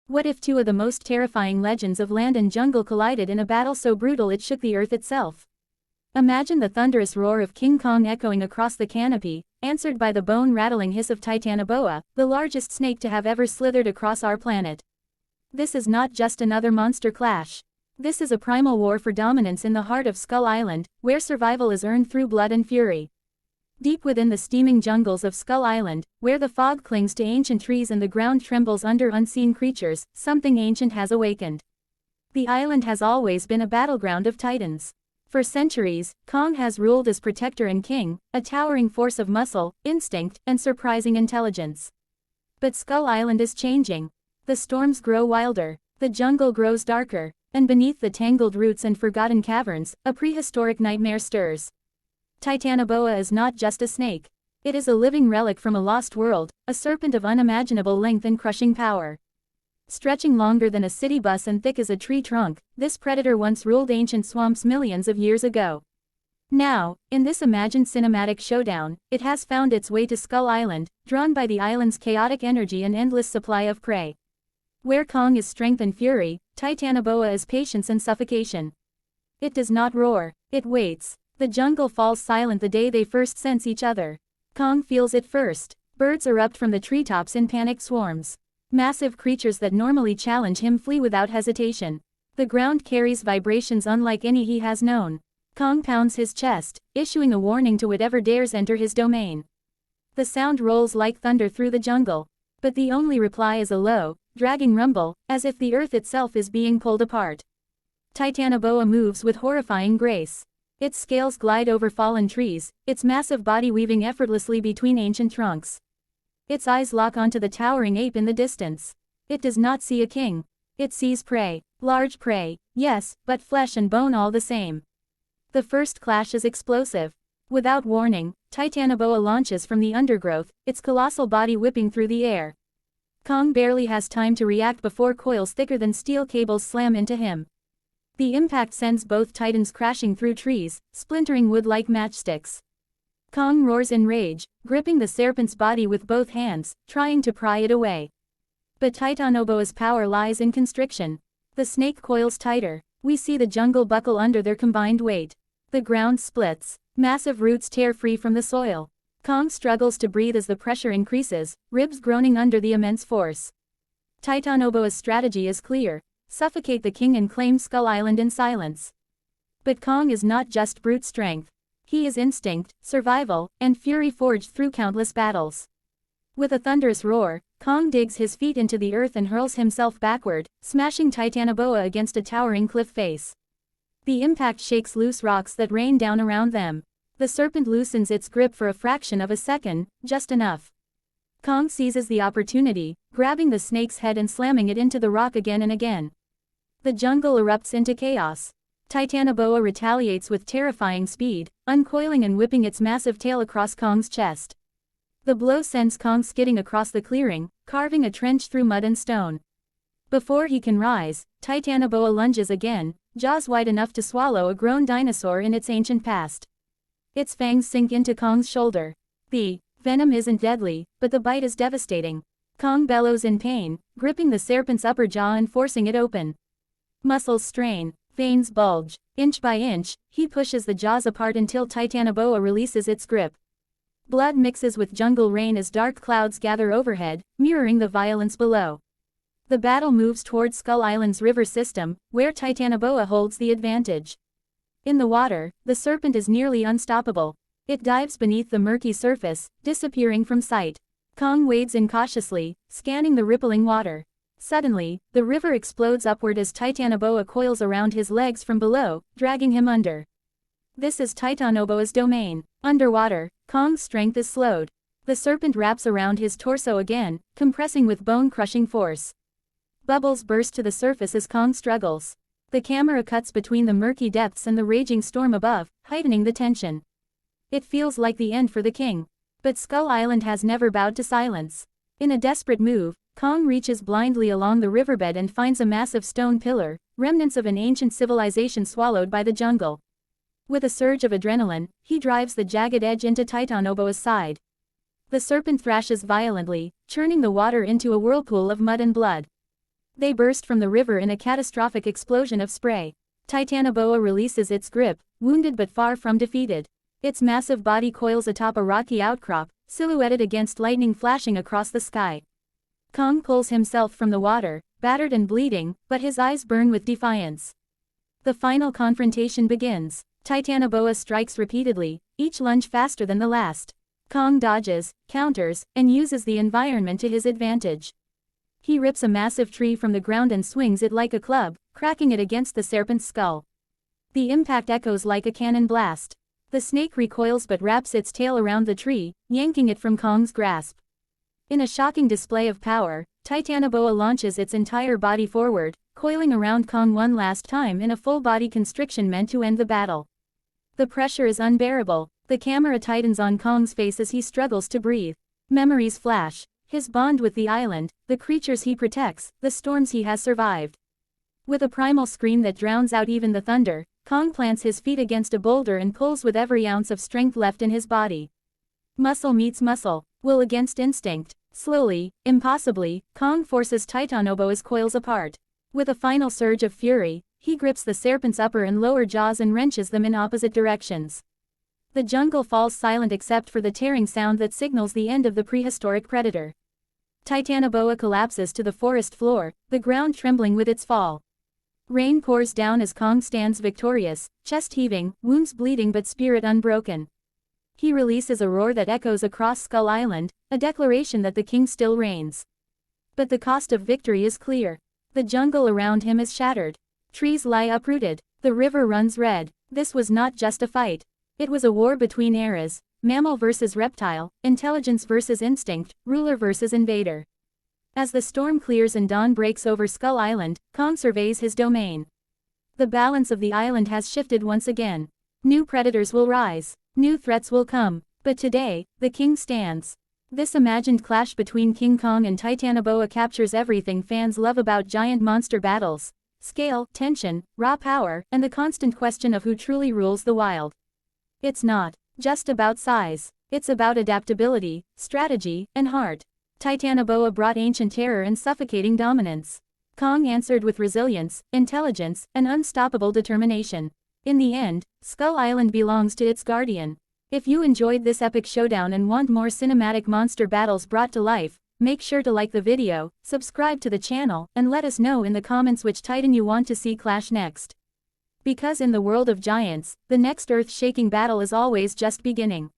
What if two of the most terrifying legends of land and jungle collided in a battle so brutal it shook the earth itself? Imagine the thunderous roar of King Kong echoing across the canopy, answered by the bone-rattling hiss of Titanoboa, the largest snake to have ever slithered across our planet. This is not just another monster clash. This is a primal war for dominance in the heart of Skull Island, where survival is earned through blood and fury. Deep within the steaming jungles of Skull Island, where the fog clings to ancient trees and the ground trembles under unseen creatures, something ancient has awakened. The island has always been a battleground of titans. For centuries, Kong has ruled as protector and king, a towering force of muscle, instinct, and surprising intelligence. But Skull Island is changing. The storms grow wilder, the jungle grows darker, and beneath the tangled roots and forgotten caverns, a prehistoric nightmare stirs. Titanoboa is not just a snake. It is a living relic from a lost world, a serpent of unimaginable length and crushing power. Stretching longer than a city bus and thick as a tree trunk, this predator once ruled ancient swamps millions of years ago. Now, in this imagined cinematic showdown, it has found its way to Skull Island, drawn by the island's chaotic energy and endless supply of prey. Where Kong is strength and fury, Titanoboa is patience and suffocation. It does not roar, it waits. The jungle falls silent the day they first sense each other. Kong feels it first. Birds erupt from the treetops in panicked swarms. Massive creatures that normally challenge him flee without hesitation. The ground carries vibrations unlike any he has known. Kong pounds his chest, issuing a warning to whatever dares enter his domain. The sound rolls like thunder through the jungle. But the only reply is a low, dragging rumble, as if the earth itself is being pulled apart. Titanoboa moves with horrifying grace. Its scales glide over fallen trees, its massive body weaving effortlessly between ancient trunks. Its eyes lock onto the towering ape in the distance. It does not see a king. It sees prey. Large prey, yes, but flesh and bone all the same. The first clash is explosive. Without warning, Titanoboa launches from the undergrowth, its colossal body whipping through the air. Kong barely has time to react before coils thicker than steel cables slam into him. The impact sends both titans crashing through trees, splintering wood like matchsticks. Kong roars in rage, gripping the serpent's body with both hands, trying to pry it away. But Titanoboa's power lies in constriction. The snake coils tighter. We see the jungle buckle under their combined weight. The ground splits. Massive roots tear free from the soil. Kong struggles to breathe as the pressure increases, ribs groaning under the immense force. Titanoboa's strategy is clear. Suffocate the king and claim Skull Island in silence. But Kong is not just brute strength. He is instinct, survival, and fury forged through countless battles. With a thunderous roar, Kong digs his feet into the earth and hurls himself backward, smashing Titanoboa against a towering cliff face. The impact shakes loose rocks that rain down around them. The serpent loosens its grip for a fraction of a second, just enough. Kong seizes the opportunity, grabbing the snake's head and slamming it into the rock again and again. The jungle erupts into chaos. Titanoboa retaliates with terrifying speed, uncoiling and whipping its massive tail across Kong's chest. The blow sends Kong skidding across the clearing, carving a trench through mud and stone. Before he can rise, Titanoboa lunges again, jaws wide enough to swallow a grown dinosaur in its ancient past. Its fangs sink into Kong's shoulder. The venom isn't deadly, but the bite is devastating. Kong bellows in pain, gripping the serpent's upper jaw and forcing it open. Muscles strain, veins bulge. Inch by inch, he pushes the jaws apart until Titanoboa releases its grip. Blood mixes with jungle rain as dark clouds gather overhead, mirroring the violence below. The battle moves towards Skull Island's river system, where Titanoboa holds the advantage. In the water, the serpent is nearly unstoppable. It dives beneath the murky surface, disappearing from sight. Kong wades in cautiously, scanning the rippling water. Suddenly, the river explodes upward as Titanoboa coils around his legs from below, dragging him under. This is Titanoboa's domain. Underwater, Kong's strength is slowed. The serpent wraps around his torso again, compressing with bone-crushing force. Bubbles burst to the surface as Kong struggles. The camera cuts between the murky depths and the raging storm above, heightening the tension. It feels like the end for the king. But Skull Island has never bowed to silence. In a desperate move, Kong reaches blindly along the riverbed and finds a massive stone pillar, remnants of an ancient civilization swallowed by the jungle. With a surge of adrenaline, he drives the jagged edge into Titanoboa's side. The serpent thrashes violently, churning the water into a whirlpool of mud and blood. They burst from the river in a catastrophic explosion of spray. Titanoboa releases its grip, wounded but far from defeated. Its massive body coils atop a rocky outcrop, silhouetted against lightning flashing across the sky. Kong pulls himself from the water, battered and bleeding, but his eyes burn with defiance. The final confrontation begins. Titanoboa strikes repeatedly, each lunge faster than the last. Kong dodges, counters, and uses the environment to his advantage. He rips a massive tree from the ground and swings it like a club, cracking it against the serpent's skull. The impact echoes like a cannon blast. The snake recoils but wraps its tail around the tree, yanking it from Kong's grasp. In a shocking display of power, Titanoboa launches its entire body forward, coiling around Kong one last time in a full-body constriction meant to end the battle. The pressure is unbearable. The camera tightens on Kong's face as he struggles to breathe. Memories flash. His bond with the island, the creatures he protects, the storms he has survived. With a primal scream that drowns out even the thunder, Kong plants his feet against a boulder and pulls with every ounce of strength left in his body. Muscle meets muscle, will against instinct. Slowly, impossibly, Kong forces Titanoboa's coils apart. With a final surge of fury, he grips the serpent's upper and lower jaws and wrenches them in opposite directions. The jungle falls silent except for the tearing sound that signals the end of the prehistoric predator. Titanoboa collapses to the forest floor, the ground trembling with its fall. Rain pours down as Kong stands victorious, chest heaving, wounds bleeding but spirit unbroken. He releases a roar that echoes across Skull Island, a declaration that the king still reigns. But the cost of victory is clear. The jungle around him is shattered. Trees lie uprooted. The river runs red. This was not just a fight. It was a war between eras, mammal versus reptile, intelligence versus instinct, ruler versus invader. As the storm clears and dawn breaks over Skull Island, Kong surveys his domain. The balance of the island has shifted once again. New predators will rise. New threats will come. But today, the king stands. This imagined clash between King Kong and Titanoboa captures everything fans love about giant monster battles: scale, tension, raw power, and the constant question of who truly rules the wild. It's not just about size. It's about adaptability, strategy, and heart. Titanoboa brought ancient terror and suffocating dominance. Kong answered with resilience, intelligence, and unstoppable determination. In the end, Skull Island belongs to its guardian. If you enjoyed this epic showdown and want more cinematic monster battles brought to life, make sure to like the video, subscribe to the channel, and let us know in the comments which Titan you want to see clash next. Because in the world of giants, the next earth-shaking battle is always just beginning.